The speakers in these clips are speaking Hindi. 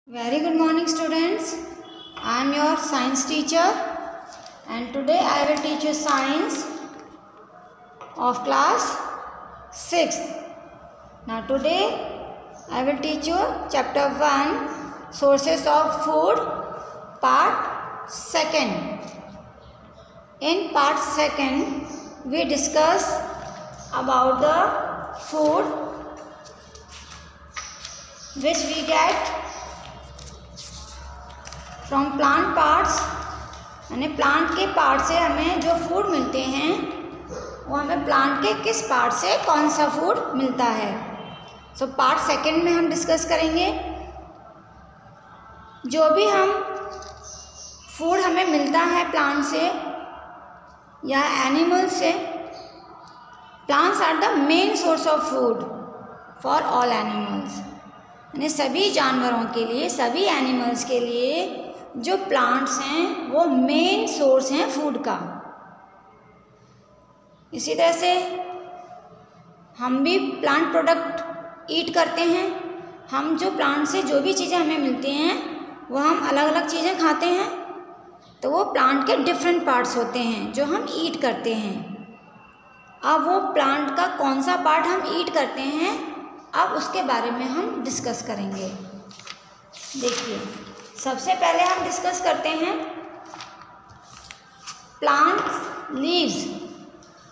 Very good morning students. I am your science teacher and today I will teach you science of class 6th. Now today I will teach you chapter 1 sources of food part 2nd. In part 2nd we discuss about the food which we get from plant parts, यानी प्लांट के पार्ट से हमें जो फूड मिलते हैं वो हमें प्लांट के किस पार्ट से कौन सा फूड मिलता है। सो पार्ट 2nd में हम डिस्कस करेंगे जो भी हम फूड हमें मिलता है प्लांट से या एनिमल से। Plants are the main source of food for all animals, यानी सभी जानवरों के लिए, सभी एनिमल्स के लिए जो प्लांट्स हैं वो मेन सोर्स हैं फूड का। इसी तरह से हम भी प्लांट प्रोडक्ट ईट करते हैं। हम जो प्लांट से जो भी चीज़ें हमें मिलती हैं वो हम अलग अलग चीज़ें खाते हैं, तो वो प्लांट के डिफरेंट पार्ट्स होते हैं जो हम ईट करते हैं। अब वो प्लांट का कौन सा पार्ट हम ईट करते हैं, अब उसके बारे में हम डिस्कस करेंगे। देखिए, सबसे पहले हम डिस्कस करते हैं plant leaves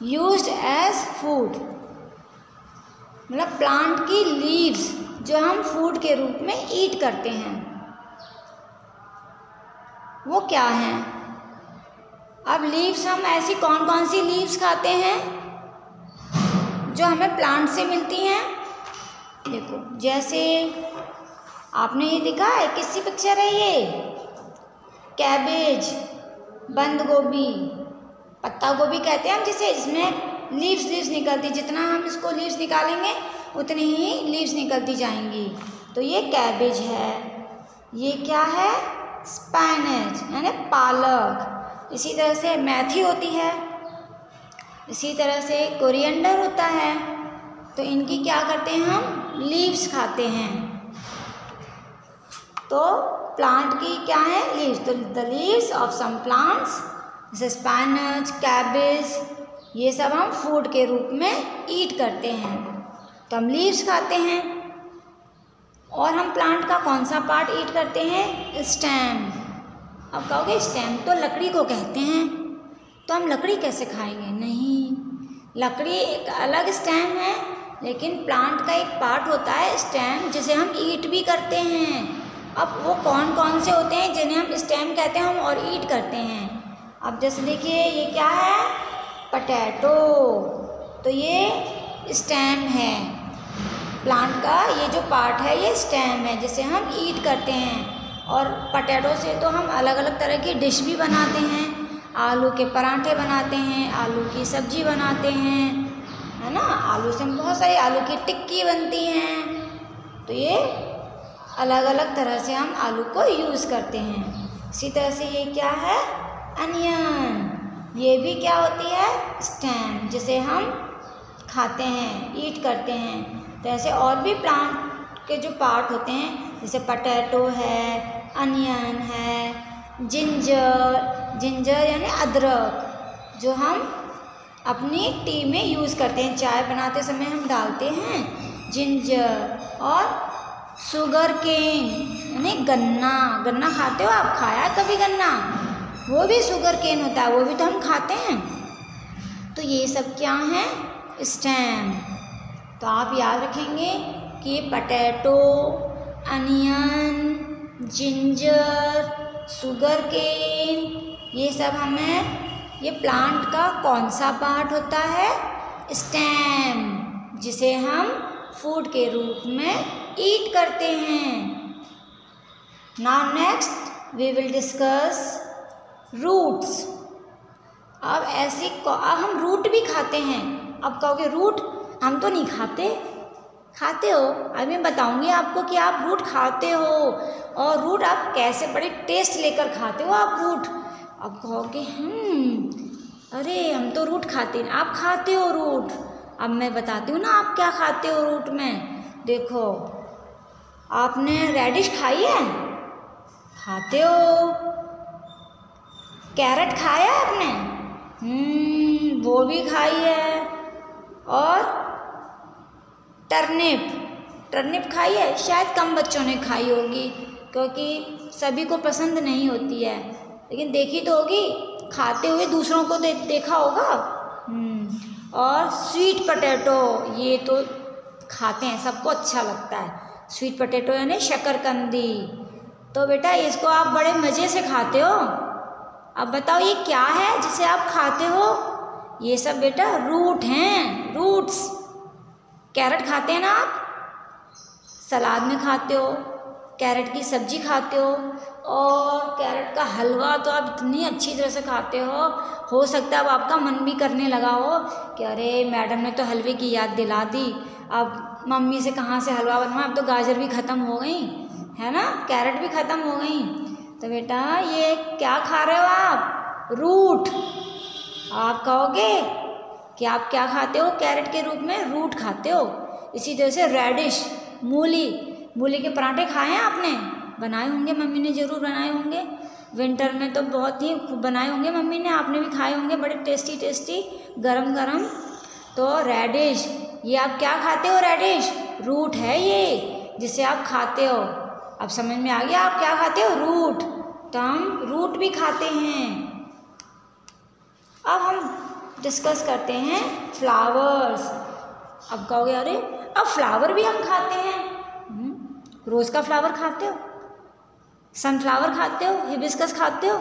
used as food, मतलब प्लांट की लीव्स जो हम फूड के रूप में ईट करते हैं वो क्या हैं। अब लीव्स हम ऐसी कौन कौन सी लीव्स खाते हैं जो हमें प्लांट से मिलती हैं। देखो, जैसे आपने ये दिखा है, किसकी पिक्चर है ये? कैबेज, बंद गोभी, पत्ता गोभी कहते हैं हम जिसे, इसमें लीव्स निकलती, जितना हम इसको लीव्स निकालेंगे उतनी ही लीव्स निकलती जाएंगी। तो ये कैबेज है। ये क्या है? स्पिनच, यानी पालक। इसी तरह से मेथी होती है, इसी तरह से कोरिएंडर होता है। तो इनकी क्या करते हैं हम? लीव्स खाते हैं। तो प्लांट की क्या है? लीव्स। तो the leaves of some plants जैसे स्पिनच, कैबेज, ये सब हम फूड के रूप में ईट करते हैं। तो हम लीव्स खाते हैं। और हम प्लांट का कौन सा पार्ट ईट करते हैं? स्टेम। अब कहोगे स्टेम तो लकड़ी को कहते हैं, तो हम लकड़ी कैसे खाएंगे? नहीं, लकड़ी एक अलग स्टेम है, लेकिन प्लांट का एक पार्ट होता है स्टेम जिसे हम ईट भी करते हैं। अब वो कौन कौन से होते हैं जिन्हें हम स्टेम कहते हैं हम और ईट करते हैं। अब जैसे देखिए, ये क्या है? पटैटो। तो ये स्टेम है प्लांट का, ये जो पार्ट है ये स्टेम है जिसे हम ईट करते हैं। और पटैटो से तो हम अलग अलग तरह की डिश भी बनाते हैं। आलू के पराठे बनाते हैं, आलू की सब्जी बनाते हैं, है ना। आलू से बहुत सारी आलू की टिक्की बनती हैं। तो ये अलग अलग तरह से हम आलू को यूज़ करते हैं। इसी तरह से ये क्या है? अनियन। ये भी क्या होती है? स्टेम, जिसे हम खाते हैं, ईट करते हैं। तो ऐसे और भी प्लांट के जो पार्ट होते हैं, जैसे पटैटो है, अनियन है, जिंजर यानी अदरक, जो हम अपनी टी में यूज़ करते हैं, चाय बनाते समय हम डालते हैं जिंजर। और शुगर केन यानी गन्ना खाते हो आप? खाया कभी गन्ना? वो भी शुगर केन होता है, वो भी तो हम खाते हैं। तो ये सब क्या है? स्टेम। तो आप याद रखेंगे कि potato, onion, ginger, sugar cane, ये सब हमें, ये प्लांट का कौन सा पार्ट होता है? स्टेम, जिसे हम फूड के रूप में ईट करते हैं। Now next we will discuss roots. अब हम रूट भी खाते हैं। अब कहोगे रूट हम तो नहीं खाते। खाते हो, अभी मैं बताऊंगी आपको कि आप रूट खाते हो, और रूट आप कैसे बड़े टेस्ट लेकर खाते हो आप रूट। अब कहोगे अरे हम तो रूट खाते नहीं। आप खाते हो रूट। अब मैं बताती हूँ ना आप क्या खाते हो रूट में। देखो, आपने रेडिश खाई है? खाते हो। कैरेट खाया है आपने? वो भी खाई है। और टर्निप खाई है? शायद कम बच्चों ने खाई होगी, क्योंकि सभी को पसंद नहीं होती है, लेकिन देखी तो होगी, खाते हुए दूसरों को देखा होगा। और स्वीट पोटैटो, ये तो खाते हैं, सबको अच्छा लगता है। स्वीट पोटैटो यानी शकरकंदी। तो बेटा इसको आप बड़े मज़े से खाते हो। अब बताओ ये क्या है जिसे आप खाते हो? ये सब बेटा रूट हैं, रूट्स। कैरेट खाते हैं ना आप? सलाद में खाते हो, कैरेट की सब्जी खाते हो, और कैरेट का हलवा तो आप इतनी अच्छी तरह से खाते हो सकता है अब आपका मन भी करने लगा हो कि अरे मैडम ने तो हलवे की याद दिला दी, अब मम्मी से कहाँ से हलवा बनवाएं, अब तो गाजर भी ख़त्म हो गई है ना, कैरेट भी ख़त्म हो गई। तो बेटा ये क्या खा रहे हो आप? रूट। आप कहोगे कि आप क्या खाते हो? कैरेट के रूप में रूट खाते हो। इसी तरह से रेडिश, मूली के पराठे खाए हैं आपने? बनाए होंगे, मम्मी ने ज़रूर बनाए होंगे। विंटर में तो बहुत ही बनाए होंगे मम्मी ने, आपने भी खाए होंगे, बड़े टेस्टी गरम गरम। तो रेडिश, ये आप क्या खाते हो? रेडिश रूट है ये जिसे आप खाते हो। अब समझ में आ गया आप क्या खाते हो? रूट। तो हम रूट भी खाते हैं। अब हम डिस्कस करते हैं फ्लावर्स। अब कहोगे अरे अब फ्लावर भी हम खाते हैं। रोज़ का फ्लावर खाते हो? सनफ्लावर खाते हो? हिबिस्कस खाते हो?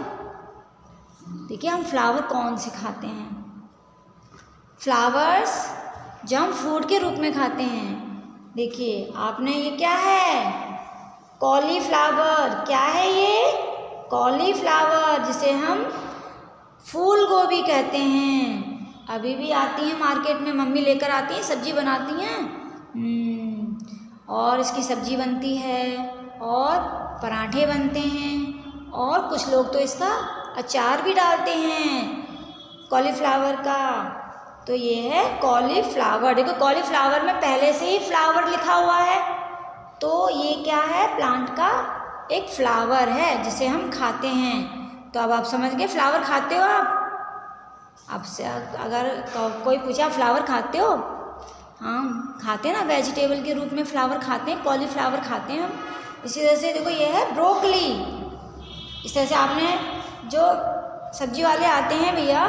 देखिए हम फ्लावर कौन से खाते हैं। फ्लावर्स जो हम फूड के रूप में खाते हैं। देखिए आपने, ये क्या है? कॉलीफ्लावर। क्या है ये? कॉलीफ्लावर, जिसे हम फूल गोभी कहते हैं। अभी भी आती हैं मार्केट में, मम्मी लेकर आती हैं, सब्जी बनाती हैं। और इसकी सब्जी बनती है और पराठे बनते हैं, और कुछ लोग तो इसका अचार भी डालते हैं कॉलीफ्लावर का। तो ये है कॉलीफ्लावर। देखो कॉलीफ्लावर में पहले से ही फ्लावर लिखा हुआ है, तो ये क्या है? प्लांट का एक फ्लावर है जिसे हम खाते हैं। तो अब आप समझ गए फ्लावर खाते हो आप? आपसे अगर कोई पूछा फ्लावर खाते हो? हाँ खाते हैं ना, वेजिटेबल के रूप में फ्लावर खाते हैं, कॉलीफ्लावर खाते हैं हम। इसी तरह से देखो ये है ब्रोकली। इस तरह से आपने जो सब्जी वाले आते हैं भैया,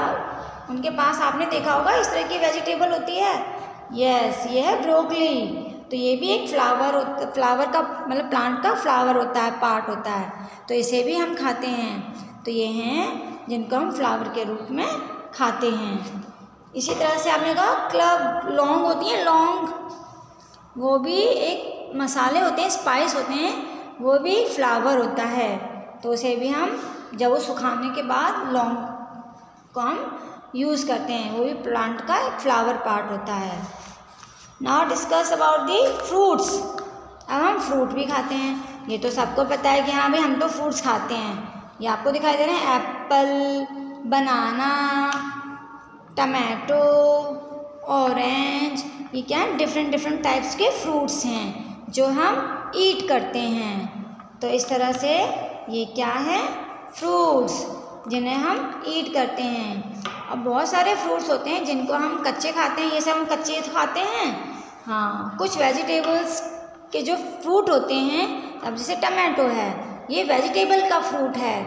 उनके पास आपने देखा होगा इस तरह की वेजिटेबल होती है। यस, ये है ब्रोकली। तो ये भी एक फ्लावर का मतलब प्लांट का फ्लावर होता है, पार्ट होता है। तो इसे भी हम खाते हैं। तो ये हैं जिनको हम फ्लावर के रूप में खाते हैं। इसी तरह से आपने कहा क्लव, लौंग होती है, लौंग, वो भी एक मसाले होते हैं, स्पाइस होते हैं, वो भी फ्लावर होता है। तो उसे भी हम जब वो सुखाने के बाद लौंग को हम यूज़ करते हैं, वो भी प्लांट का एक फ्लावर पार्ट होता है। Now discuss about the fruits. अब हम फ्रूट भी खाते हैं। ये तो सबको पता है कि हाँ भाई हम तो फ्रूट्स खाते हैं। ये आपको दिखाई दे रहे हैं एप्पल, बनाना, टमाटो, ऑरेंज। ये क्या है? डिफरेंट टाइप्स के फ्रूट्स हैं जो हम ईट करते हैं। तो इस तरह से ये क्या है? फ्रूट्स जिन्हें हम ईट करते हैं। अब बहुत सारे फ्रूट्स होते हैं जिनको हम कच्चे खाते हैं, ये सब हम कच्चे खाते हैं। हाँ, कुछ वेजिटेबल्स के जो फ्रूट होते हैं, अब जैसे टमाटो है, ये वेजिटेबल का फ्रूट है,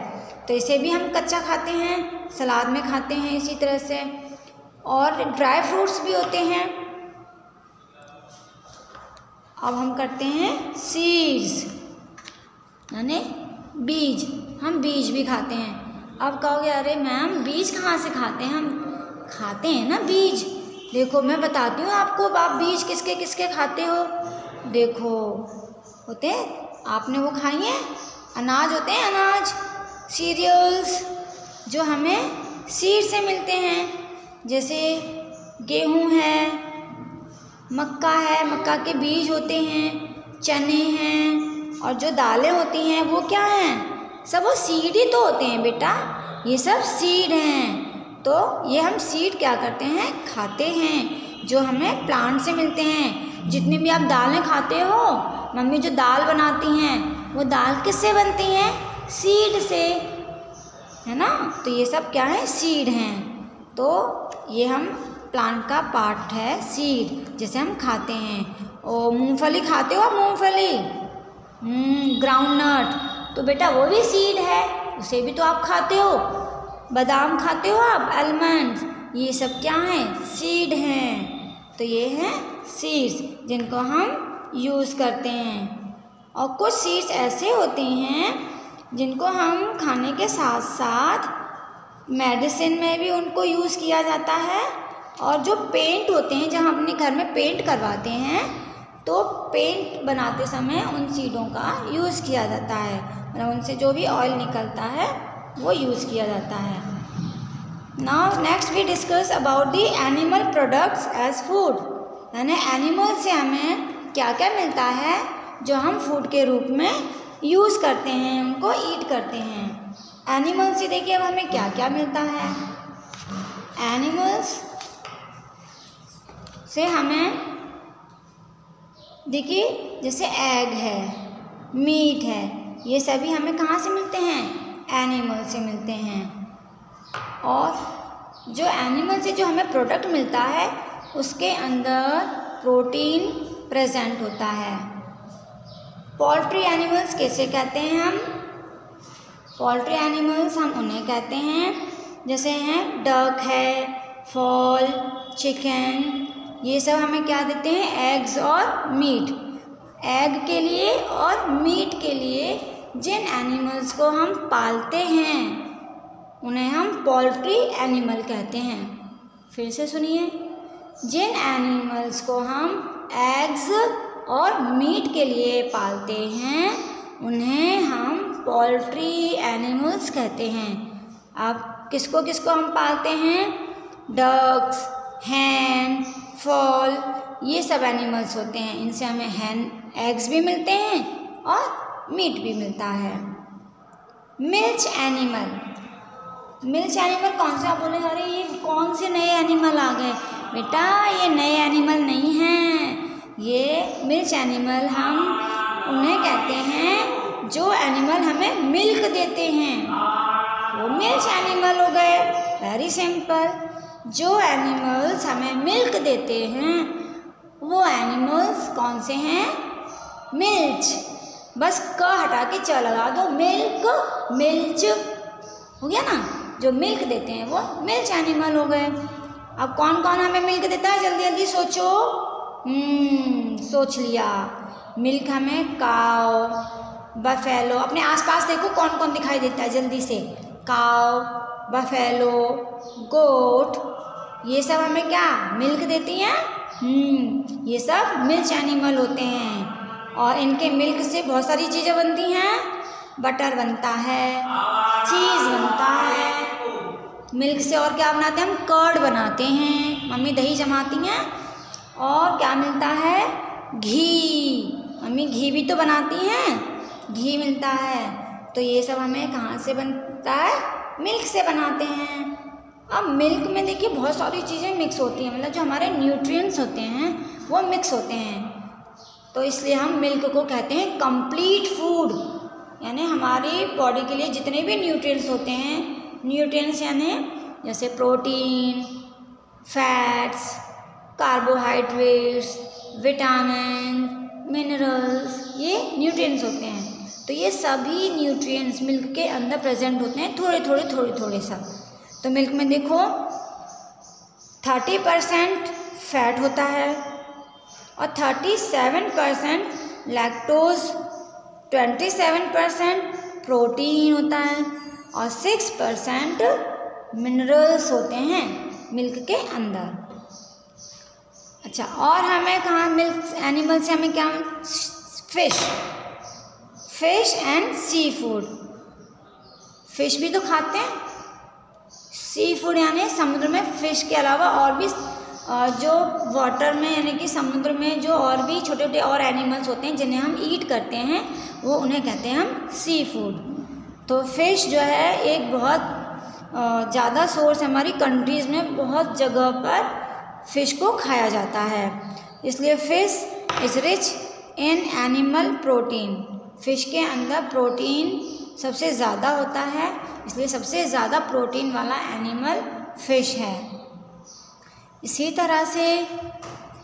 तो इसे भी हम कच्चा खाते हैं, सलाद में खाते हैं इसी तरह से। और ड्राई फ्रूट्स भी होते हैं। अब हम करते हैं सीड्स, यानी बीज। हम बीज भी खाते हैं। अब कहोगे अरे मैम बीज कहाँ से खाते हैं? हम खाते हैं ना बीज। देखो मैं बताती हूँ आपको, आप बीज किसके किसके खाते हो। देखो होते हैं, आपने वो खाई हैं, अनाज होते हैं, अनाज, सीरियल्स जो हमें सीड से मिलते हैं। जैसे गेहूँ है, मक्का है, मक्का के बीज होते हैं, चने हैं, और जो दालें होती हैं वो क्या हैं? सब वो सीड ही तो होते हैं बेटा, ये सब सीड हैं। तो ये हम सीड क्या करते हैं? खाते हैं, जो हमें प्लांट से मिलते हैं। जितनी भी आप दालें खाते हो मम्मी जो दाल बनाती हैं वो दाल किससे बनती हैं? सीड से, है ना। तो ये सब क्या है? सीड हैं। तो ये हम प्लांट का पार्ट है सीड, जिसे हम खाते हैं। और मूंगफली खाते हो आप? मूंगफली, ग्राउंडनट, तो बेटा वो भी सीड है, उसे भी तो आप खाते हो। बादाम खाते हो आप? आलमंड्स, ये सब क्या हैं? सीड हैं। तो ये हैं सीड्स जिनको हम यूज़ करते हैं। और कुछ सीड्स ऐसे होते हैं जिनको हम खाने के साथ साथ मेडिसिन में भी उनको यूज़ किया जाता है। और जो पेंट होते हैं, जब हम अपने घर में पेंट करवाते हैं तो पेंट बनाते समय उन सीडों का यूज़ किया जाता है, मतलब उनसे जो भी ऑयल निकलता है वो यूज़ किया जाता है। Now next we discuss about the animal products as food, यानी एनिमल से हमें क्या क्या मिलता है जो हम फूड के रूप में यूज़ करते हैं, उनको ईट करते हैं। एनिमल से देखिए अब हमें क्या क्या मिलता है। एनिमल्स से हमें देखिए जैसे एग है, मीट है, ये सभी हमें कहाँ से मिलते हैं? एनिमल से मिलते हैं। और जो एनिमल से जो हमें प्रोडक्ट मिलता है उसके अंदर प्रोटीन प्रेजेंट होता है। पोल्ट्री एनिमल्स कैसे कहते हैं हम? पोल्ट्री एनिमल्स हम उन्हें कहते हैं जैसे हैं डक है, फॉल, चिकन, ये सब हमें क्या देते हैं? एग्स और मीट। एग के लिए और मीट के लिए जिन एनिमल्स को हम पालते हैं उन्हें हम पोल्ट्री एनिमल कहते हैं। फिर से सुनिए, जिन एनिमल्स को हम एग्स और मीट के लिए पालते हैं उन्हें हम पोल्ट्री एनिमल्स कहते हैं। अब किसको किसको हम पालते हैं? डक्स, हैन, फॉल, ये सब एनिमल्स होते हैं। इनसे हमें हैन एग्स भी मिलते हैं और मीट भी मिलता है। मिल्च एनिमल, मिल्च एनिमल कौन सा? बोले अरे ये कौन से नए एनिमल आ गए? बेटा ये नए एनिमल नहीं हैं, ये मिल्च एनिमल हम उन्हें कहते हैं जो एनिमल हमें मिल्क देते हैं, वो मिल्च एनिमल हो गए। वेरी सिंपल, जो एनिमल्स हमें मिल्क देते हैं वो एनिमल्स कौन से हैं? मिल्च। बस क हटा के च लगा दो, मिल्क, मिल्च हो गया ना। जो मिल्क देते हैं वो मिल्च एनिमल हो गए। अब कौन कौन हमें मिल्क देता है? जल्दी जल्दी सोचो। सोच लिया। मिल्क हमें काव, बफेलो, अपने आसपास देखो कौन कौन दिखाई देता है जल्दी से। काव, बफेलो, गोट, ये सब हमें क्या मिल्क देती हैं? ये सब मिल्च एनिमल होते हैं। और इनके मिल्क से बहुत सारी चीज़ें बनती हैं। बटर बनता है, चीज़ बनता है। मिल्क से और क्या बनाते हैं? हम कर्ड बनाते हैं, मम्मी दही जमाती हैं। और क्या मिलता है? घी, मम्मी घी भी तो बनाती हैं, घी मिलता है। तो ये सब हमें कहाँ से बनता है? मिल्क से बनाते हैं। अब मिल्क में देखिए बहुत सारी चीज़ें मिक्स होती हैं, मतलब जो हमारे न्यूट्रिएंट्स होते हैं वो मिक्स होते हैं। तो इसलिए हम मिल्क को कहते हैं कंप्लीट फूड, यानी हमारी बॉडी के लिए जितने भी न्यूट्रिएंट्स होते हैं, न्यूट्रिएंट्स यानी जैसे protein, fats, carbohydrates, vitamin, minerals, ये न्यूट्रिएंट्स होते हैं। तो ये सभी न्यूट्रिएंट्स मिल्क के अंदर प्रेजेंट होते हैं, थोड़े थोड़े सब। तो मिल्क में देखो 30% फैट होता है और 37% लैक्टोज, 27% प्रोटीन होता है और 6% मिनरल्स होते हैं मिल्क के अंदर। अच्छा, और हमें कहाँ मिल्क एनिमल से हमें क्या? Fish and seafood. Fish भी तो खाते हैं। सी फूड यानी समुद्र में फिश के अलावा और भी जो वाटर में यानी कि समुद्र में जो और भी छोटे छोटे और एनिमल्स होते हैं जिन्हें हम ईट करते हैं, वो उन्हें कहते हैं हम सी फूड। तो फिश जो है एक बहुत ज़्यादा सोर्स है, हमारी कंट्रीज़ में बहुत जगह पर फ़िश को खाया जाता है। इसलिए fish is rich in animal protein, fish के अंदर प्रोटीन सबसे ज़्यादा होता है, इसलिए सबसे ज़्यादा प्रोटीन वाला एनिमल फिश है। इसी तरह से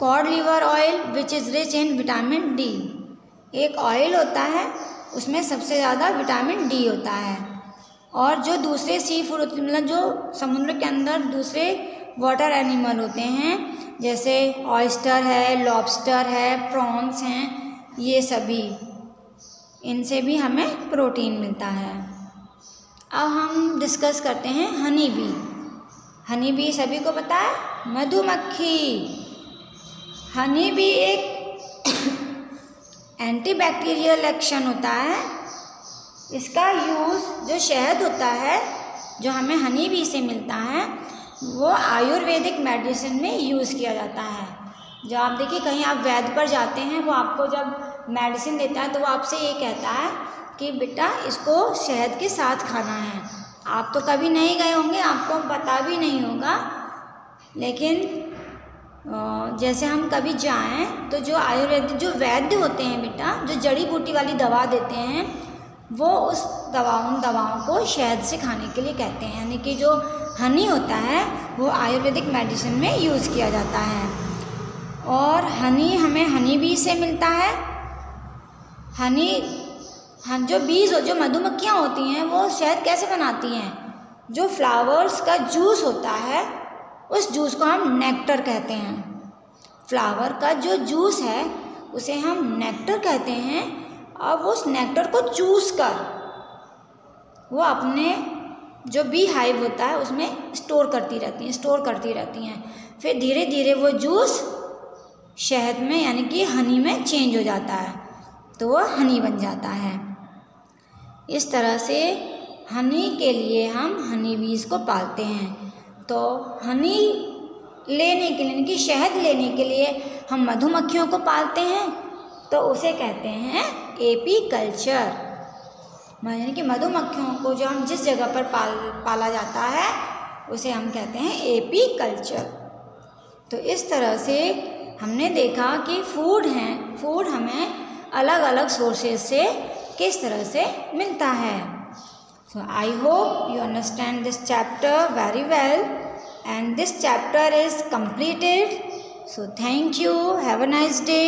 cod liver oil which is rich in vitamin D, एक ऑयल होता है उसमें सबसे ज़्यादा विटामिन डी होता है। और जो दूसरे सी फूड मतलब जो समुद्र के अंदर दूसरे वाटर एनिमल होते हैं, जैसे ऑयस्टर है, लॉबस्टर है, प्रॉन्स हैं, ये सभी, इनसे भी हमें प्रोटीन मिलता है। अब हम डिस्कस करते हैं हनी बी। हनी बी सभी को पता है, मधुमक्खी। हनी बी एक एंटीबैक्टीरियल एक्शन होता है। इसका यूज़, जो शहद होता है जो हमें हनी बी से मिलता है, वो आयुर्वेदिक मेडिसिन में यूज़ किया जाता है। जो आप देखिए कहीं आप वैद्य पर जाते हैं, वो आपको जब मेडिसिन देता है तो वो आपसे ये कहता है कि बेटा इसको शहद के साथ खाना है। आप तो कभी नहीं गए होंगे, आपको पता भी नहीं होगा, लेकिन जैसे हम कभी जाएं तो जो आयुर्वेदिक जो वैद्य होते हैं बेटा, जो जड़ी बूटी वाली दवा देते हैं, वो उस दवाओं को शहद से खाने के लिए कहते हैं। यानी कि जो हनी होता है वो आयुर्वेदिक मेडिसिन में यूज़ किया जाता है। और हनी हमें हनी बी से मिलता है। जो बीज जो मधुमक्खियाँ होती हैं वो शहद कैसे बनाती हैं, जो फ्लावर्स का जूस होता है उस जूस को हम नेक्टर कहते हैं। फ्लावर का जो जूस है उसे हम नेक्टर कहते हैं। और उस नेक्टर को चूस कर वो अपने जो बी हाइव होता है उसमें स्टोर करती रहती हैं। फिर धीरे धीरे वो जूस शहद में यानी कि हनी में चेंज हो जाता है, तो वो हनी बन जाता है। इस तरह से हनी के लिए हम हनी बीज को पालते हैं। तो हनी लेने के लिए यानी कि शहद लेने के लिए हम मधुमक्खियों को पालते हैं, तो उसे कहते हैं एपीकल्चर। यानी कि मधुमक्खियों को जो हम जिस जगह पर पाला जाता है उसे हम कहते हैं एपीकल्चर। तो इस तरह से हमने देखा कि फूड हमें अलग अलग सोर्सेज से किस तरह से मिलता है। So I hope you understand this chapter very well, and this chapter is completed. So thank you. Have a nice day.